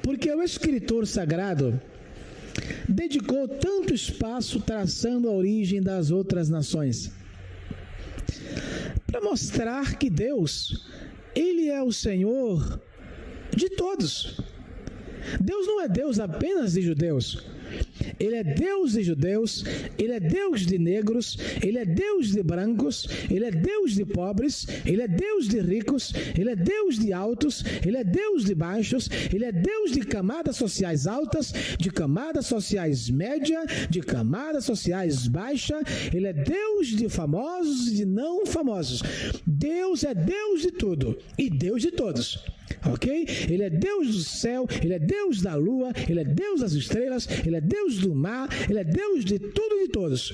Porque o escritor sagrado dedicou tanto espaço traçando a origem das outras nações, para mostrar que Deus, Ele é o Senhor de todos. Deus não é Deus apenas de judeus. Ele é Deus de judeus, Ele é Deus de negros, Ele é Deus de brancos, Ele é Deus de pobres, Ele é Deus de ricos, Ele é Deus de altos, Ele é Deus de baixos, Ele é Deus de camadas sociais altas, de camadas sociais média, de camadas sociais baixa, Ele é Deus de famosos e de não famosos. Deus é Deus de tudo e Deus de todos. Ok? Ele é Deus do céu, Ele é Deus da lua, Ele é Deus das estrelas, Ele é Deus do mar, Ele é Deus de tudo e de todos.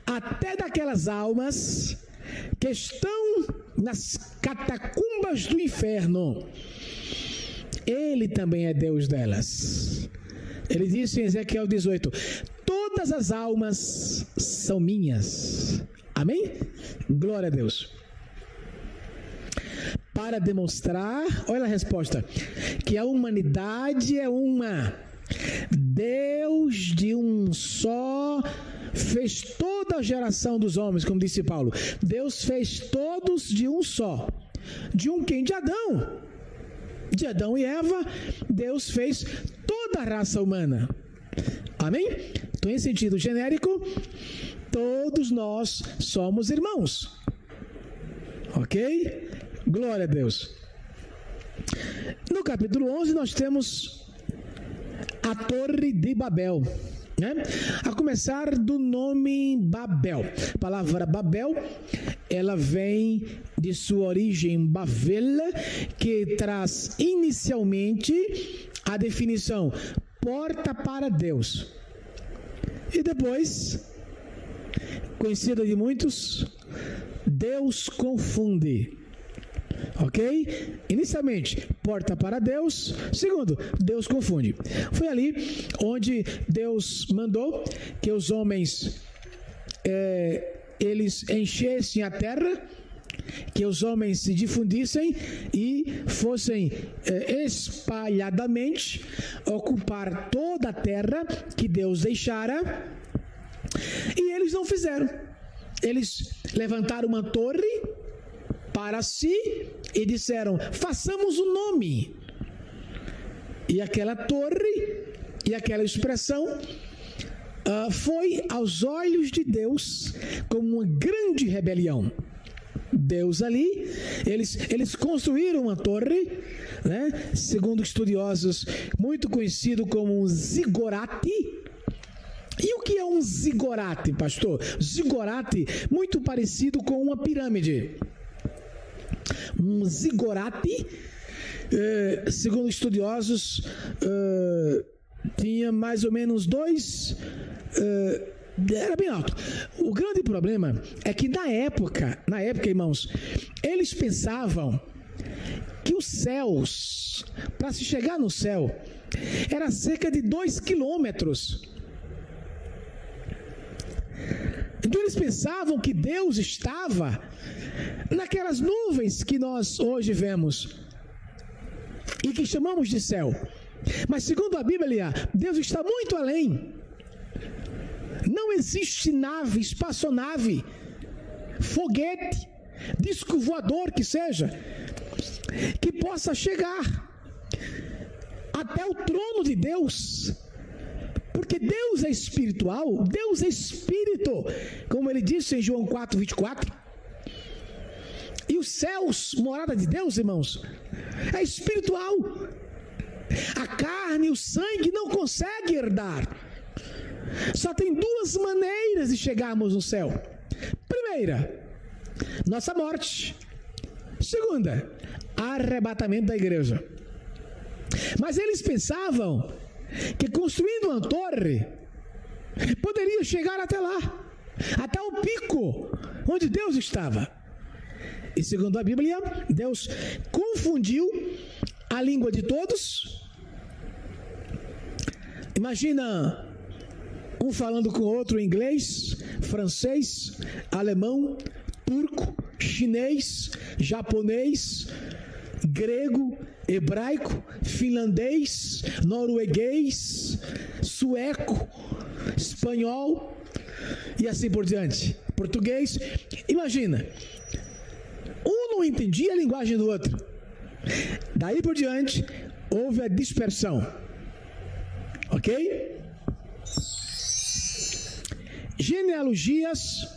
Até daquelas almas que estão nas catacumbas do inferno, Ele também é Deus delas. Ele disse em Ezequiel 18: todas as almas são minhas. Amém? Glória a Deus. Para demonstrar, olha a resposta, que a humanidade é uma. Deus de um só fez toda a geração dos homens, como disse Paulo. Deus fez todos de um só. De um quem? De Adão. De Adão e Eva, Deus fez toda a raça humana. Amém? Então, em sentido genérico, todos nós somos irmãos. Ok? Glória a Deus. No capítulo 11 nós temos a Torre de Babel, né? A começar do nome Babel. A palavra Babel, ela vem de sua origem Bavel, que traz inicialmente a definição porta para Deus. E depois, conhecida de muitos, Deus confunde. Ok? Inicialmente, porta para Deus. Segundo, Deus confunde. Foi ali onde Deus mandou que os homens eles enchessem a terra, que os homens se difundissem e fossem espalhadamente ocupar toda a terra que Deus deixara. E eles não fizeram. Eles levantaram uma torre para si e disseram: façamos um nome. E aquela torre e aquela expressão foi aos olhos de Deus como uma grande rebelião. Deus ali, eles construíram uma torre, né? Segundo estudiosos, muito conhecido como um zigorate. E o que é um zigorate, pastor? Zigorate, muito parecido com uma pirâmide. Um zigorate, segundo estudiosos, tinha mais ou menos era bem alto. O grande problema é que na época, irmãos, eles pensavam que os céus, para se chegar no céu, era cerca de 2 quilômetros. Então eles pensavam que Deus estava naquelas nuvens que nós hoje vemos e que chamamos de céu. Mas segundo a Bíblia, Deus está muito além. Não existe nave, espaçonave, foguete, disco voador que seja, que possa chegar até o trono de Deus. Porque Deus é espiritual, Deus é espírito, como ele disse em João 4:24. E os céus, morada de Deus, irmãos, é espiritual. A carne e o sangue não conseguem herdar. Só tem 2 maneiras de chegarmos no céu. Primeira, nossa morte. Segunda, arrebatamento da igreja. Mas eles pensavam que construindo uma torre poderia chegar até lá, até o pico onde Deus estava. E segundo a Bíblia, Deus confundiu a língua de todos. Imagina um falando com o outro em inglês, francês, alemão, turco, chinês, japonês, grego, hebraico, finlandês, norueguês, sueco, espanhol e assim por diante, português. Imagina, um não entendia a linguagem do outro. Daí por diante houve a dispersão, ok? Genealogias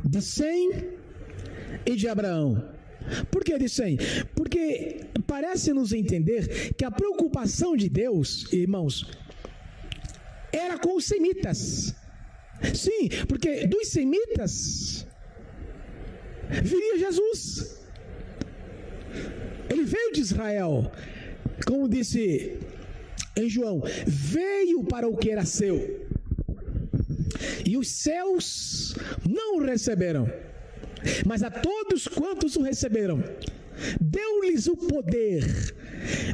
de Sem e de Abraão. Por que de Sem? Porque parece nos entender que a preocupação de Deus, irmãos, era com os semitas. Sim, porque dos semitas viria Jesus. Ele veio de Israel, como disse em João, veio para o que era seu, e os céus não o receberam, mas a todos quantos o receberam, deu-lhes o poder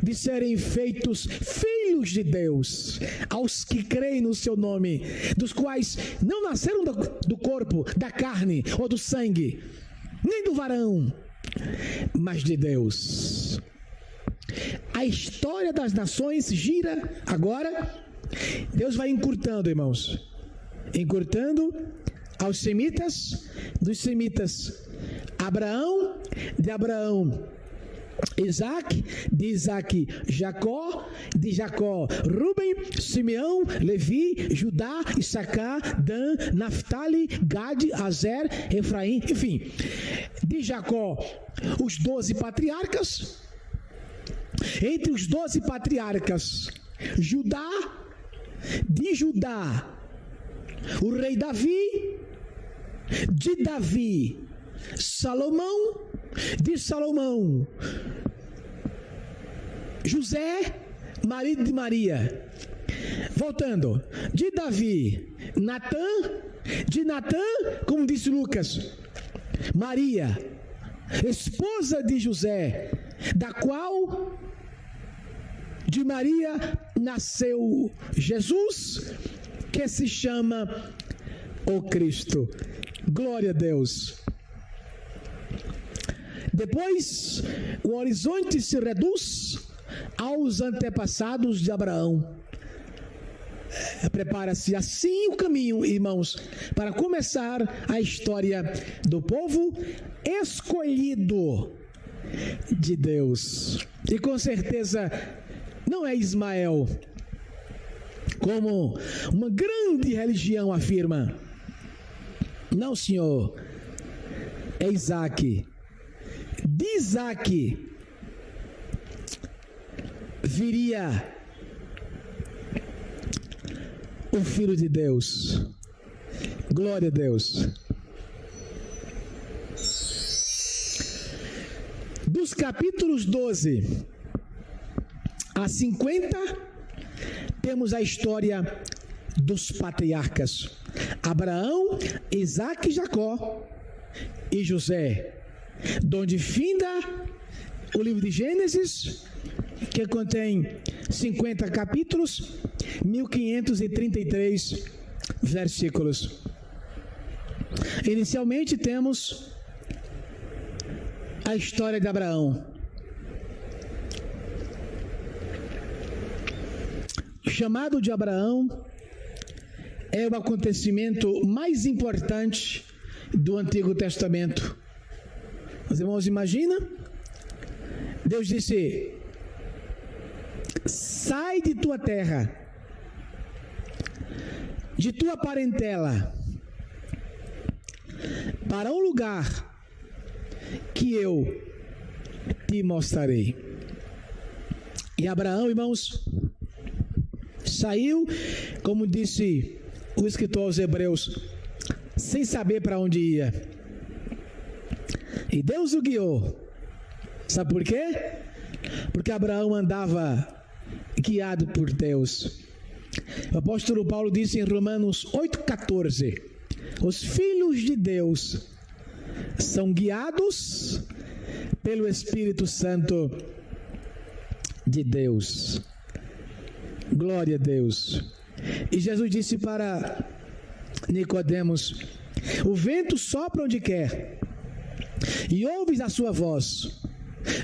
de serem feitos filhos de Deus, aos que creem no seu nome, dos quais não nasceram do corpo, da carne ou do sangue, nem do varão, mas de Deus. A história das nações gira agora. Deus vai encurtando, irmãos, encurtando aos semitas, dos semitas Abraão, de Abraão Isaac, de Isaac Jacó, de Jacó Ruben, Simeão, Levi, Judá, Issacar, Dan, Naftali, Gade, Azer, Efraim, enfim, de Jacó os 12 patriarcas. Entre os 12 patriarcas, Judá, de Judá o rei Davi, de Davi Salomão, de Salomão José, marido de Maria. Voltando, de Davi Natã, de Natã, como disse Lucas, Maria, esposa de José, da qual de Maria nasceu Jesus, que se chama o Cristo. Glória a Deus. Depois, o horizonte se reduz aos antepassados de Abraão. Prepara-se assim o caminho, irmãos, para começar a história do povo escolhido de Deus. E com certeza não é Ismael, como uma grande religião afirma. Não, senhor, é Isaac. De Isaac viria o Filho de Deus. Glória a Deus. Dos capítulos 12 a 50, temos a história dos patriarcas: Abraão, Isaac, Jacó e José, donde finda o livro de Gênesis, que contém 50 capítulos, 1533 versículos. Inicialmente temos a história de Abraão. O chamado de Abraão é o acontecimento mais importante do Antigo Testamento. Os irmãos imaginam? Deus disse: sai de tua terra, de tua parentela, para um lugar que eu te mostrarei. E Abraão, irmãos, saiu, como disse o escritor aos Hebreus, sem saber para onde ia. E Deus o guiou. Sabe por quê? Porque Abraão andava guiado por Deus. O apóstolo Paulo disse em Romanos 8,14: os filhos de Deus são guiados pelo Espírito Santo de Deus. Glória a Deus. E Jesus disse para Nicodemos: o vento sopra onde quer, e ouves a sua voz,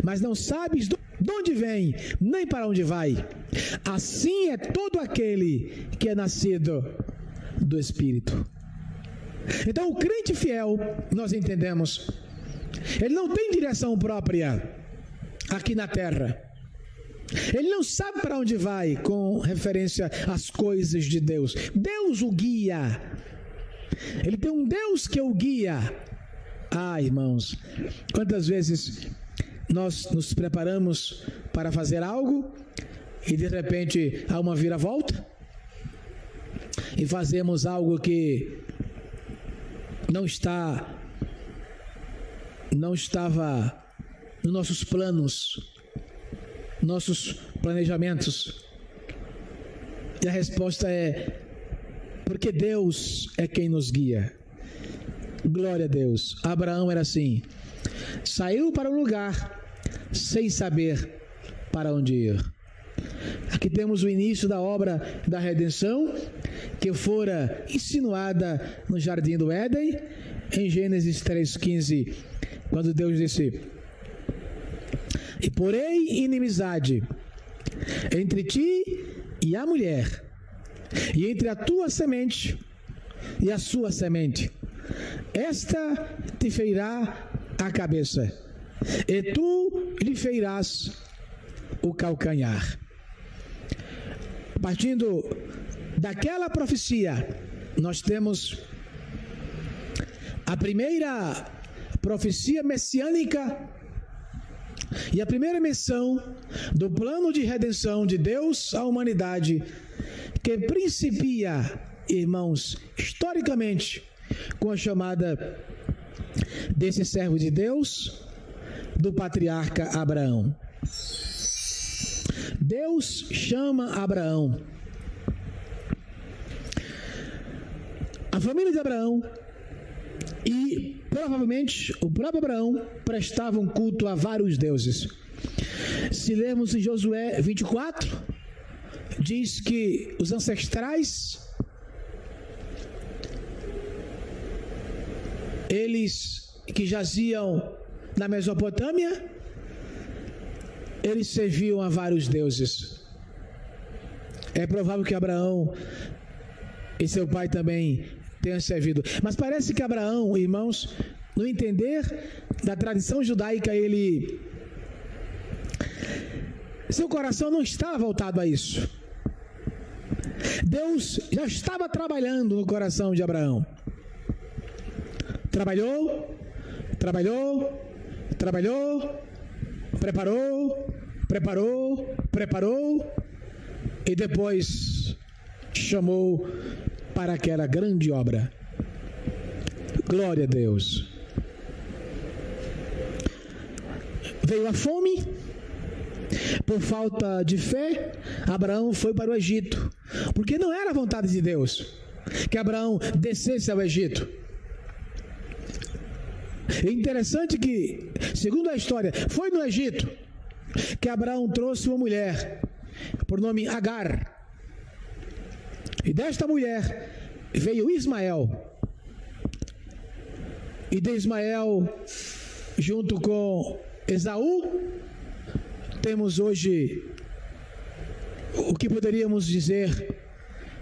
mas não sabes de onde vem, nem para onde vai. Assim é todo aquele que é nascido do Espírito. Então, o crente fiel, nós entendemos, ele não tem direção própria aqui na terra. Ele não sabe para onde vai com referência às coisas de Deus. Deus o guia. Ele tem um Deus que o guia. Ah, irmãos, quantas vezes nós nos preparamos para fazer algo e de repente há uma viravolta e fazemos algo que não estava nos nossos planos, nossos planejamentos. E a resposta é: porque Deus é quem nos guia. Glória a Deus. Abraão era assim. Saiu para um lugar sem saber para onde ir. Aqui temos o início da obra da redenção, que fora insinuada no jardim do Éden, em Gênesis 3,15, quando Deus disse: e porém inimizade entre ti e a mulher, e entre a tua semente e a sua semente. Esta te ferirá a cabeça, e tu lhe ferirás o calcanhar. Partindo daquela profecia, nós temos a primeira profecia messiânica e a primeira menção do plano de redenção de Deus à humanidade, que principia, irmãos, historicamente, com a chamada desse servo de Deus, do patriarca Abraão. Deus chama Abraão. A família de Abraão e provavelmente o próprio Abraão prestavam culto a vários deuses. Se lermos em Josué 24, diz que os ancestrais, eles que jaziam na Mesopotâmia, eles serviam a vários deuses. É provável que Abraão e seu pai também tenham servido. Mas parece que Abraão, irmãos, no entender da tradição judaica, seu coração não estava voltado a isso. Deus já estava trabalhando no coração de Abraão. Trabalhou, preparou e depois chamou para aquela grande obra. Glória a Deus. Veio a fome, por falta de fé, Abraão foi para o Egito, porque não era a vontade de Deus que Abraão descesse ao Egito. É interessante que, segundo a história, foi no Egito que Abraão trouxe uma mulher por nome Agar. E desta mulher veio Ismael. E de Ismael, junto com Esaú, temos hoje o que poderíamos dizer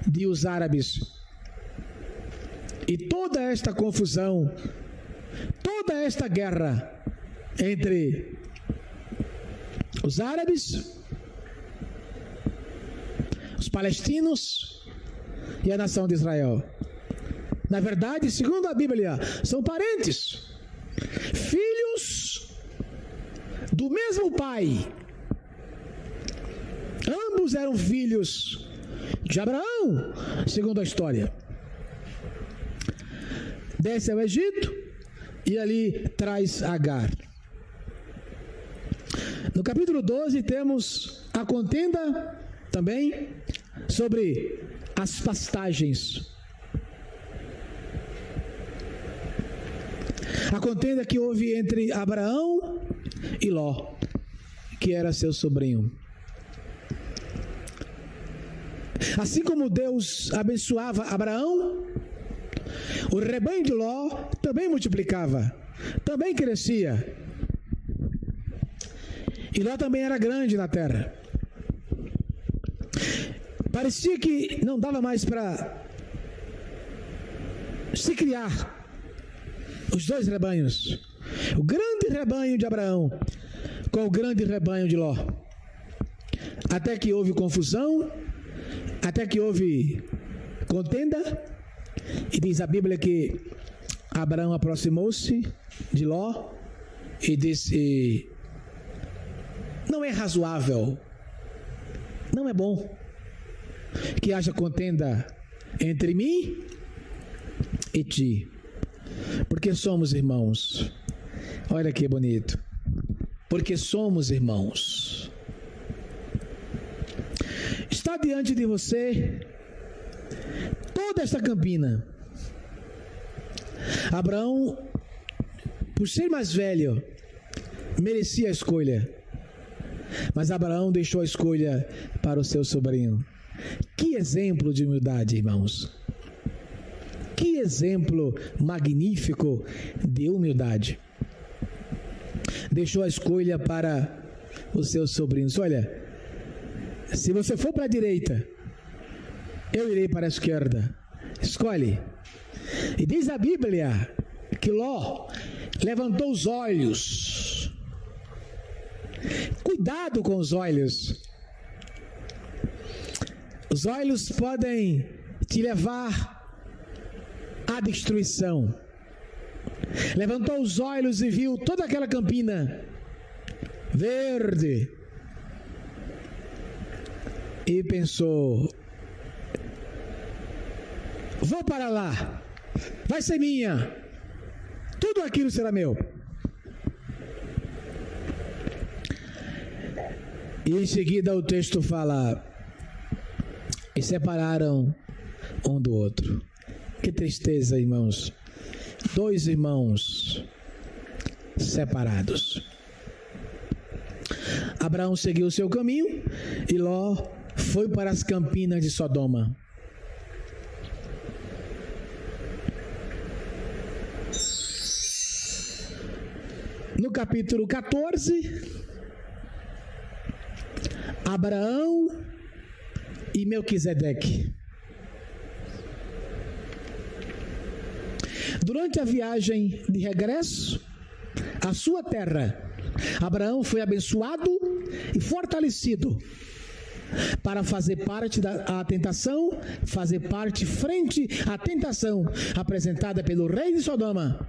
de os árabes. E toda esta confusão, toda esta guerra entre os árabes, os palestinos e a nação de Israel. Na verdade, segundo a Bíblia, são parentes, filhos do mesmo pai. Ambos eram filhos de Abraão, segundo a história. Desce ao Egito e ali traz Agar. No capítulo 12 temos a contenda também sobre as pastagens. A contenda que houve entre Abraão e Ló, que era seu sobrinho. Assim como Deus abençoava Abraão, o rebanho de Ló também multiplicava, também crescia. E Ló também era grande na terra. Parecia que não dava mais para se criar os dois rebanhos. O grande rebanho de Abraão com o grande rebanho de Ló. Até que houve confusão, até que houve contenda, e diz a Bíblia que Abraão aproximou-se de Ló e disse: não é razoável, não é bom que haja contenda entre mim e ti, porque somos irmãos. Olha que bonito, porque somos irmãos. Está diante de você toda esta campina. Abraão, por ser mais velho, merecia a escolha, mas Abraão deixou a escolha para o seu sobrinho. Que exemplo de humildade, irmãos! Que exemplo magnífico de humildade! Deixou a escolha para os seus sobrinhos. Olha, se você for para a direita, eu irei para a esquerda. Escolhe. E diz a Bíblia que Ló levantou os olhos. Cuidado com os olhos. Os olhos podem te levar à destruição. Levantou os olhos e viu toda aquela campina verde e pensou: vou para lá, vai ser minha, tudo aquilo será meu. E em seguida o texto fala: e separaram um do outro. Que tristeza, irmãos. Dois irmãos separados. Abraão seguiu o seu caminho e Ló foi para as campinas de Sodoma. No capítulo 14, Abraão e Melquisedeque. Durante a viagem de regresso à sua terra, Abraão foi abençoado e fortalecido para fazer parte da tentação, fazer parte frente à tentação apresentada pelo rei de Sodoma.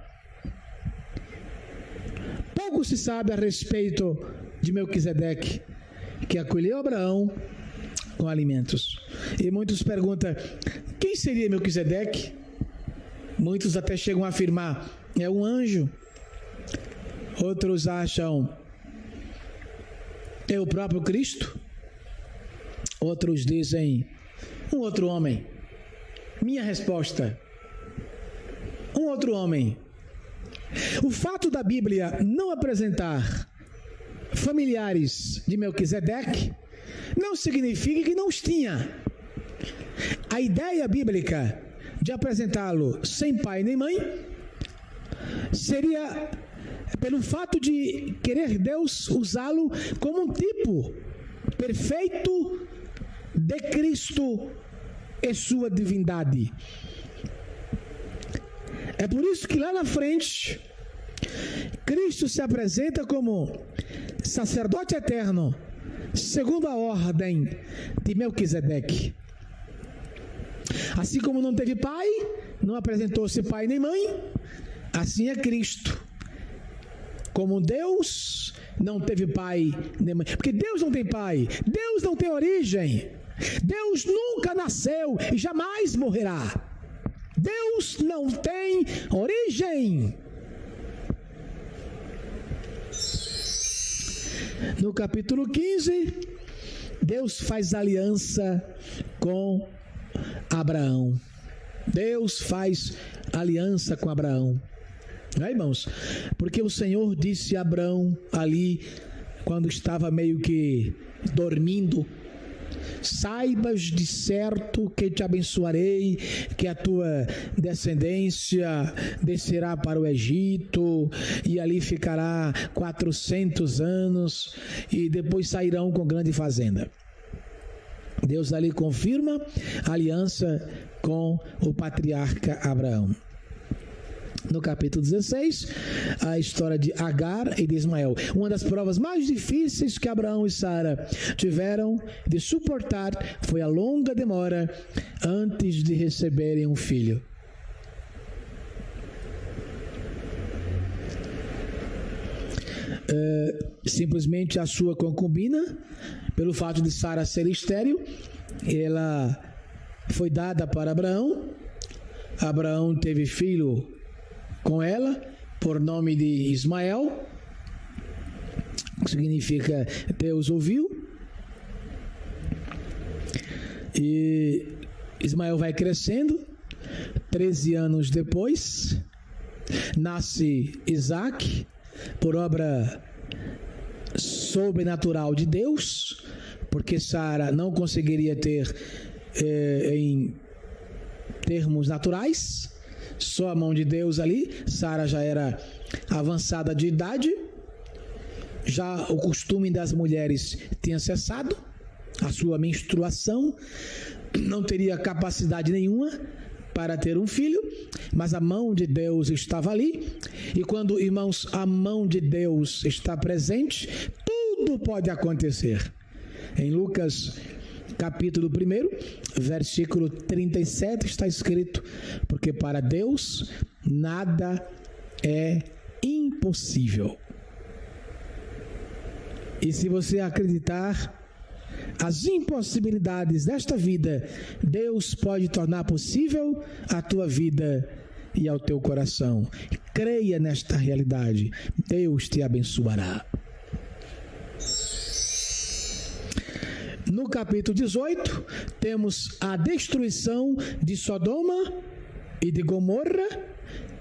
Pouco se sabe a respeito de Melquisedeque, que acolheu Abraão com alimentos. E muitos perguntam: quem seria Melquisedeque? Muitos até chegam a afirmar: é um anjo. Outros acham: é o próprio Cristo. Outros dizem: um outro homem. Minha resposta: um outro homem. O fato da Bíblia não apresentar familiares de Melquisedeque não significa que não os tinha. A ideia bíblica de apresentá-lo sem pai nem mãe seria pelo fato de querer Deus usá-lo como um tipo perfeito de Cristo e sua divindade. É por isso que lá na frente Cristo se apresenta como sacerdote eterno, segundo a ordem de Melquisedeque. Assim como não teve pai, não apresentou-se pai nem mãe, assim é Cristo. Como Deus não teve pai nem mãe, porque Deus não tem pai, Deus não tem origem, Deus nunca nasceu e jamais morrerá. Deus não tem origem. No capítulo 15, Deus faz aliança com Abraão. Deus faz aliança com Abraão. Não é, irmãos? Porque o Senhor disse a Abraão ali, quando estava meio que dormindo, saibas de certo que te abençoarei, que a tua descendência descerá para o Egito, e ali ficará 400 anos, e depois sairão com grande fazenda. Deus ali confirma a aliança com o patriarca Abraão. No capítulo 16, a história de Agar e de Ismael. Uma das provas mais difíceis que Abraão e Sara tiveram de suportar foi a longa demora antes de receberem um filho. Simplesmente a sua concubina, pelo fato de Sara ser estéril, ela foi dada para Abraão. Abraão teve filho com ela, por nome de Ismael, que significa Deus ouviu. E Ismael vai crescendo. 13 anos depois, nasce Isaac, por obra sobrenatural de Deus, porque Sara não conseguiria ter em termos naturais. Só a mão de Deus ali. Sara já era avançada de idade, já o costume das mulheres tinha cessado, a sua menstruação, não teria capacidade nenhuma para ter um filho, mas a mão de Deus estava ali. E quando, irmãos, a mão de Deus está presente, tudo pode acontecer. Em Lucas capítulo 1, versículo 37, está escrito: porque para Deus nada é impossível. E se você acreditar as impossibilidades desta vida, Deus pode tornar possível a tua vida e ao teu coração. Creia nesta realidade, Deus te abençoará. No capítulo 18, temos a destruição de Sodoma e de Gomorra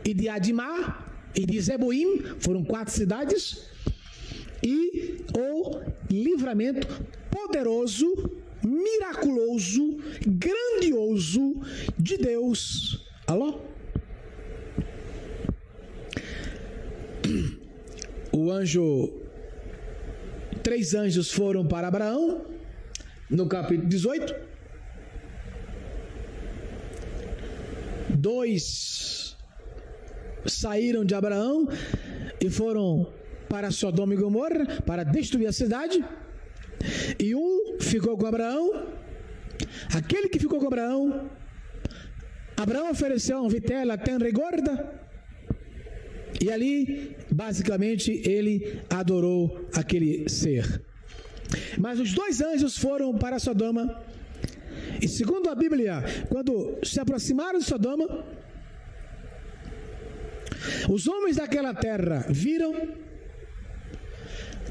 e de Adimá e de Zeboim, foram 4 cidades, e o livramento poderoso, miraculoso, grandioso de Deus. Alô? O anjo, 3 anjos foram para Abraão, no capítulo 18. 2 saíram de Abraão e foram para Sodoma e Gomorra para destruir a cidade. E um ficou com Abraão. Aquele que ficou com Abraão, Abraão ofereceu uma vitela tenra e gorda, e ali basicamente ele adorou aquele ser. Mas os 2 anjos foram para Sodoma, e segundo a Bíblia, quando se aproximaram de Sodoma, os homens daquela terra viram.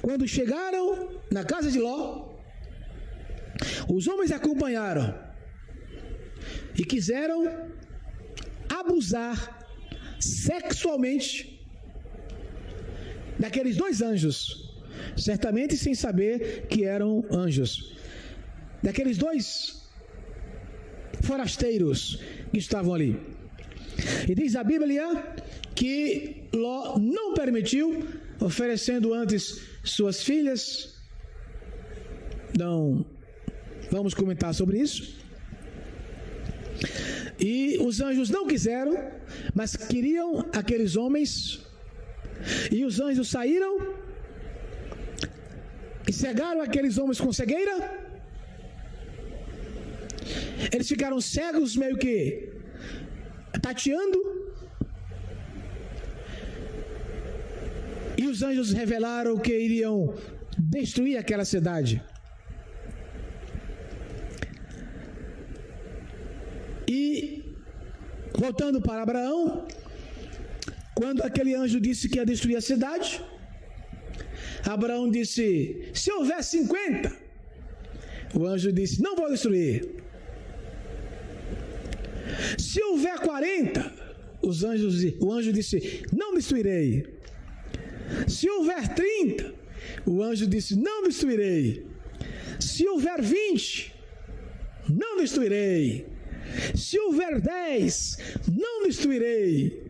Quando chegaram na casa de Ló, os homens acompanharam e quiseram abusar sexualmente daqueles 2 anjos, certamente sem saber que eram anjos, daqueles 2 forasteiros que estavam ali. E diz a Bíblia que Ló não permitiu, oferecendo antes suas filhas. Não vamos comentar sobre isso. E os anjos não quiseram, mas queriam aqueles homens. E os anjos saíram e cegaram aqueles homens com cegueira. Eles ficaram cegos, meio que tateando. E os anjos revelaram que iriam destruir aquela cidade. E, voltando para Abraão, quando aquele anjo disse que ia destruir a cidade, Abraão disse: se houver 50, o anjo disse: não vou destruir. Se houver 40, o anjo disse: não destruirei. Se houver 30, o anjo disse: não destruirei. Se houver 20, não destruirei. Se houver 10, não destruirei.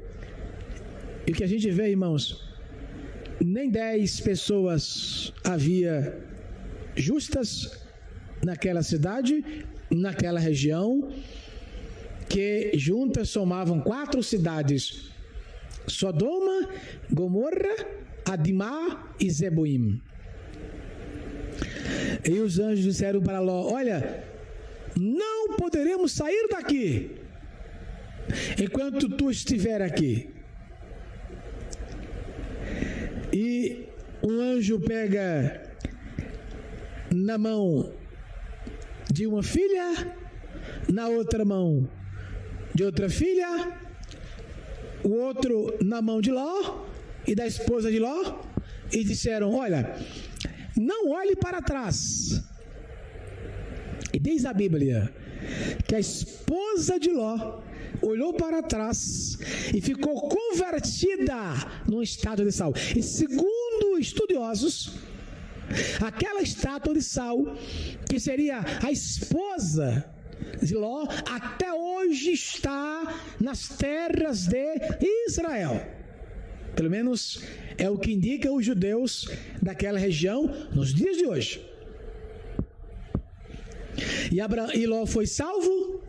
E o que a gente vê, irmãos, nem 10 pessoas havia justas naquela cidade, naquela região, que juntas somavam 4 cidades: Sodoma, Gomorra, Adimá e Zeboim. E os anjos disseram para Ló: olha, não poderemos sair daqui enquanto tu estiver aqui. E um anjo pega na mão de uma filha, na outra mão de outra filha, o outro na mão de Ló e da esposa de Ló, e disseram: olha, não olhe para trás. E diz a Bíblia que a esposa de Ló olhou para trás e ficou convertida num estado de sal. E segundo estudiosos, aquela estátua de sal, que seria a esposa de Ló, até hoje está nas terras de Israel. Pelo menos é o que indicam os judeus daquela região nos dias de hoje. E Ló foi salvo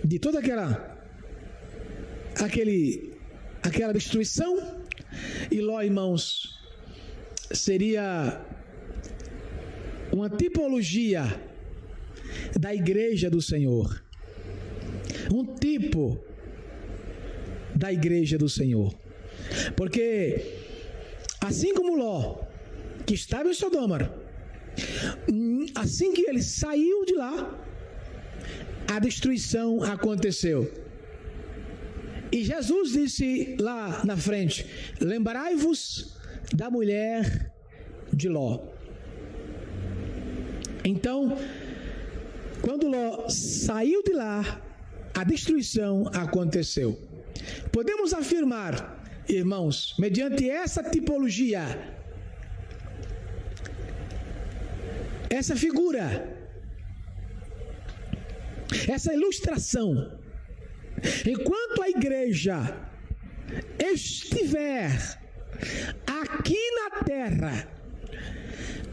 de toda aquela destruição. E Ló, irmãos, seria uma tipologia da igreja do Senhor, um tipo da igreja do Senhor, porque assim como Ló, que estava em Sodoma, assim que ele saiu de lá, a destruição aconteceu. E Jesus disse lá na frente: lembrai-vos da mulher de Ló. Então, quando Ló saiu de lá, a destruição aconteceu. Podemos afirmar, irmãos, mediante essa tipologia, essa figura, essa ilustração, enquanto a igreja estiver aqui na terra,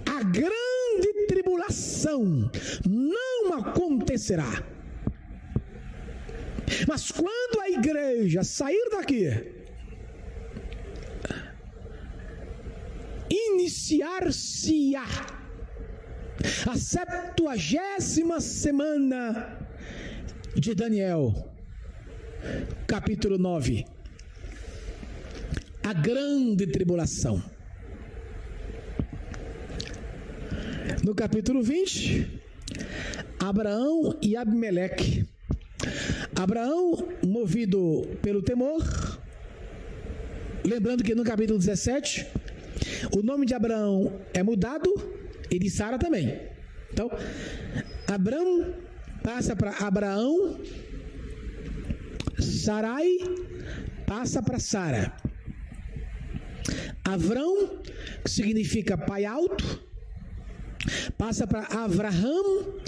a grande tribulação não acontecerá. Mas quando a igreja sair daqui, iniciar-se-á a 70ª semana de Daniel, capítulo 9, a grande tribulação. No capítulo 20, Abraão e Abimeleque. Abraão, movido pelo temor, lembrando que no capítulo 17, o nome de Abraão é mudado e de Sara também. Então, Abraão passa para Abraão, Sarai passa para Sara. Avrão, que significa pai alto, passa para Avraham,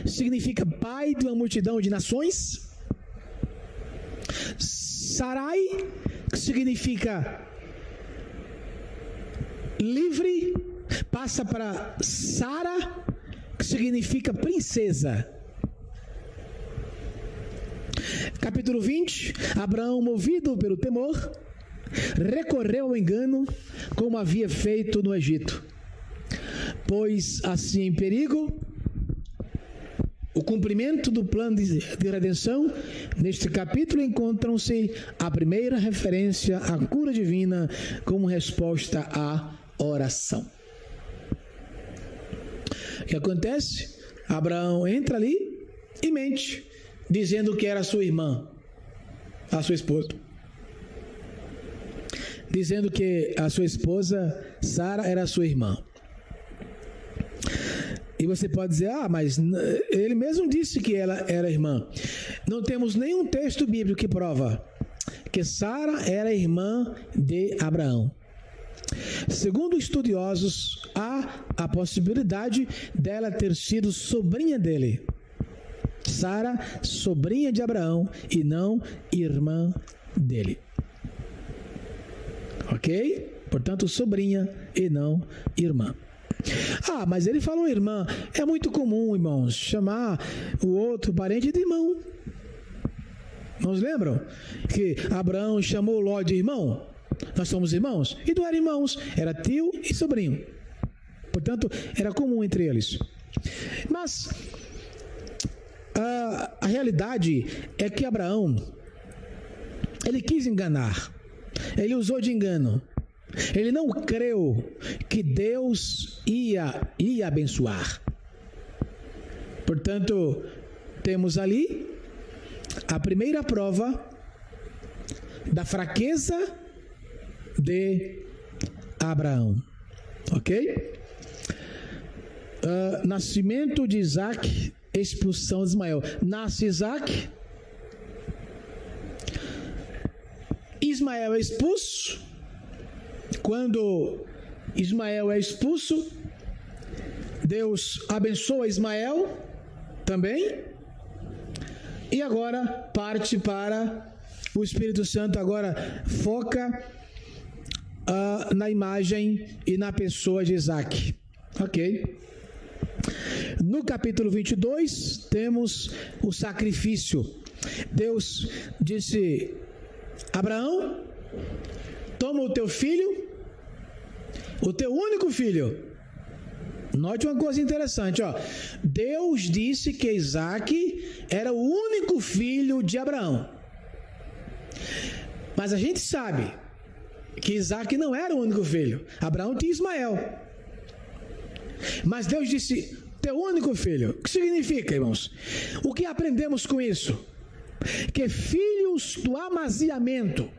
significa pai de uma multidão de nações. Sarai, que significa livre, passa para Sara, que significa princesa. Capítulo 20, Abraão, movido pelo temor, recorreu ao engano, como havia feito no Egito. Pois assim em perigo o cumprimento do plano de redenção. Neste capítulo encontram-se a primeira referência à cura divina como resposta à oração. O que acontece? Abraão entra ali e mente, dizendo que era sua irmã, a sua esposa, dizendo que a sua esposa Sara era sua irmã. E você pode dizer: mas ele mesmo disse que ela era irmã. Não temos nenhum texto bíblico que prova que Sara era irmã de Abraão. Segundo estudiosos, há a possibilidade dela ter sido sobrinha dele. Sara, sobrinha de Abraão e não irmã dele. Ok? Portanto, sobrinha e não irmã. Ah, mas ele falou irmã. É muito comum, irmãos, chamar o outro parente de irmão. Não se lembram? Que Abraão chamou Ló de irmão? Nós somos irmãos? E não eram irmãos, era tio e sobrinho. Portanto, era comum entre eles. Mas a realidade é que Abraão, ele quis enganar. Ele usou de engano. Ele não creu que Deus ia abençoar. Portanto, temos ali a primeira prova da fraqueza de Abraão. Ok? Nascimento de Isaac, expulsão de Ismael. Nasce Isaac, Ismael é expulso. Quando Ismael é expulso, Deus abençoa Ismael também. E agora parte para o Espírito Santo, agora foca na imagem e na pessoa de Isaac. Ok? No capítulo 22, temos o sacrifício. Deus disse: Abraão, toma o teu filho, o teu único filho. Note uma coisa interessante, ó. Deus disse que Isaac era o único filho de Abraão. Mas a gente sabe que Isaac não era o único filho. Abraão tinha Ismael. Mas Deus disse, teu único filho. O que significa, irmãos? O que aprendemos com isso? Que filhos do amaziamento,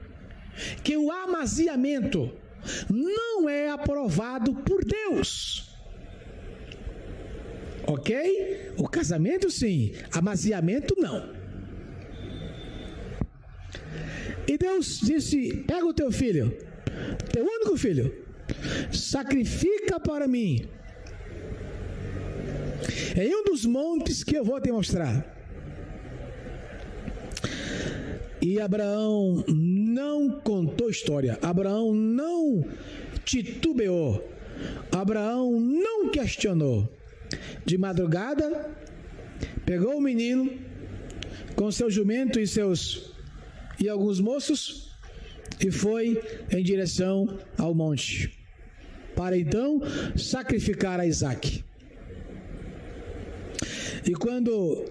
que o amaziamento não é aprovado por Deus. Ok? O casamento sim, amaziamento não. E Deus disse, pega o teu filho, teu único filho, sacrifica para mim em um dos montes que eu vou te mostrar. E Abraão não contou história, Abraão não titubeou, Abraão não questionou. De madrugada, pegou o menino com seu jumento e alguns moços e foi em direção ao monte, para então sacrificar a Isaac. E quando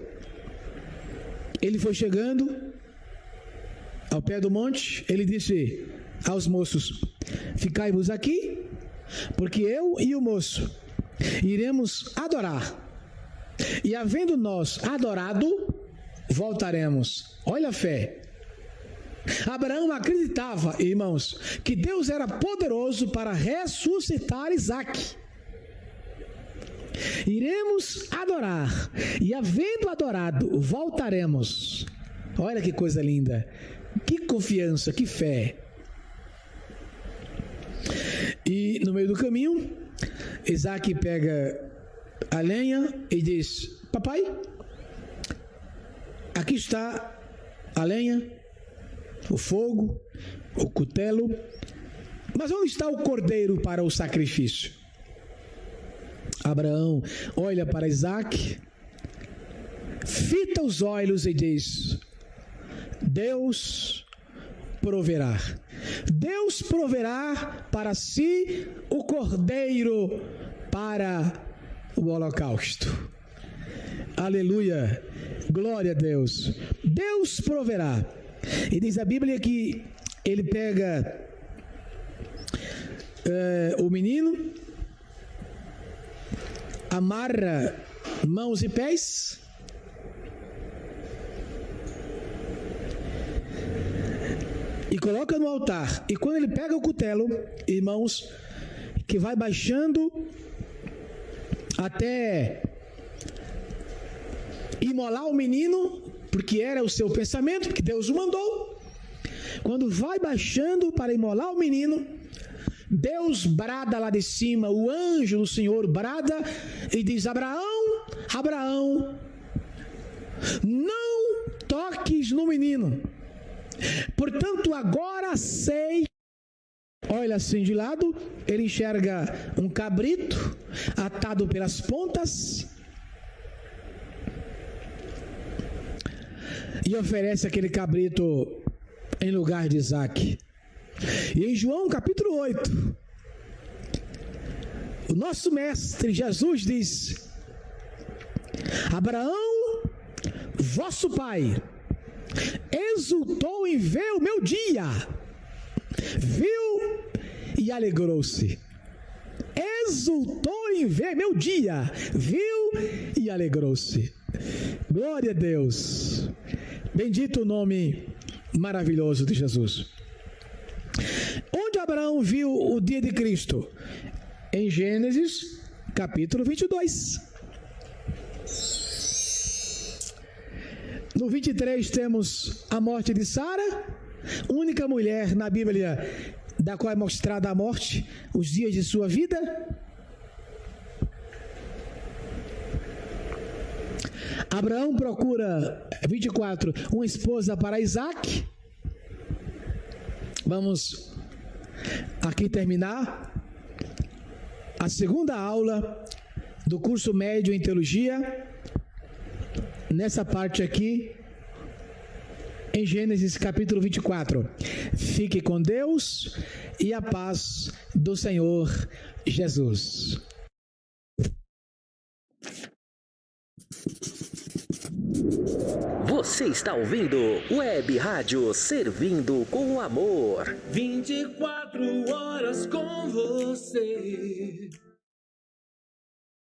ele foi chegando ao pé do monte, ele disse aos moços, ficai-vos aqui, porque eu e o moço iremos adorar, e havendo nós adorado, voltaremos. Olha a fé. Abraão acreditava, irmãos, que Deus era poderoso para ressuscitar Isaac. Iremos adorar, e havendo adorado, voltaremos. Olha que coisa linda, que confiança, que fé. E no meio do caminho, Isaac pega a lenha e diz, papai, aqui está a lenha, o fogo, o cutelo, mas onde está o cordeiro para o sacrifício? Abraão olha para Isaac, fita os olhos e diz, Deus proverá. Deus proverá para si o cordeiro para o holocausto. Aleluia, glória a Deus. Deus proverá. E diz a Bíblia que ele pega o menino, amarra mãos e pés, e coloca no altar. E quando ele pega o cutelo, irmãos, que vai baixando até imolar o menino, porque era o seu pensamento, porque Deus o mandou. Quando vai baixando para imolar o menino, Deus brada lá de cima, o anjo do Senhor brada e diz, Abraão, Abraão. não toques no menino. Portanto, agora sei. Olha assim de lado, ele enxerga um cabrito atado pelas pontas e oferece aquele cabrito em lugar de Isaque. E em João capítulo 8, o nosso mestre Jesus diz: Abraão, vosso pai, exultou em ver o meu dia, viu e alegrou-se. Exultou em ver meu dia, viu e alegrou-se. Glória a Deus. Bendito o nome maravilhoso de Jesus. Onde Abraão viu o dia de Cristo? Em Gênesis capítulo 22. No 23 temos a morte de Sara, única mulher na Bíblia da qual é mostrada a morte, os dias de sua vida. Abraão procura, 24, uma esposa para Isaque. Vamos aqui terminar a segunda aula do curso médio em teologia, nessa parte aqui, em Gênesis capítulo 24. Fique com Deus e a paz do Senhor Jesus. Você está ouvindo Web Rádio Servindo com Amor. 24 horas com você.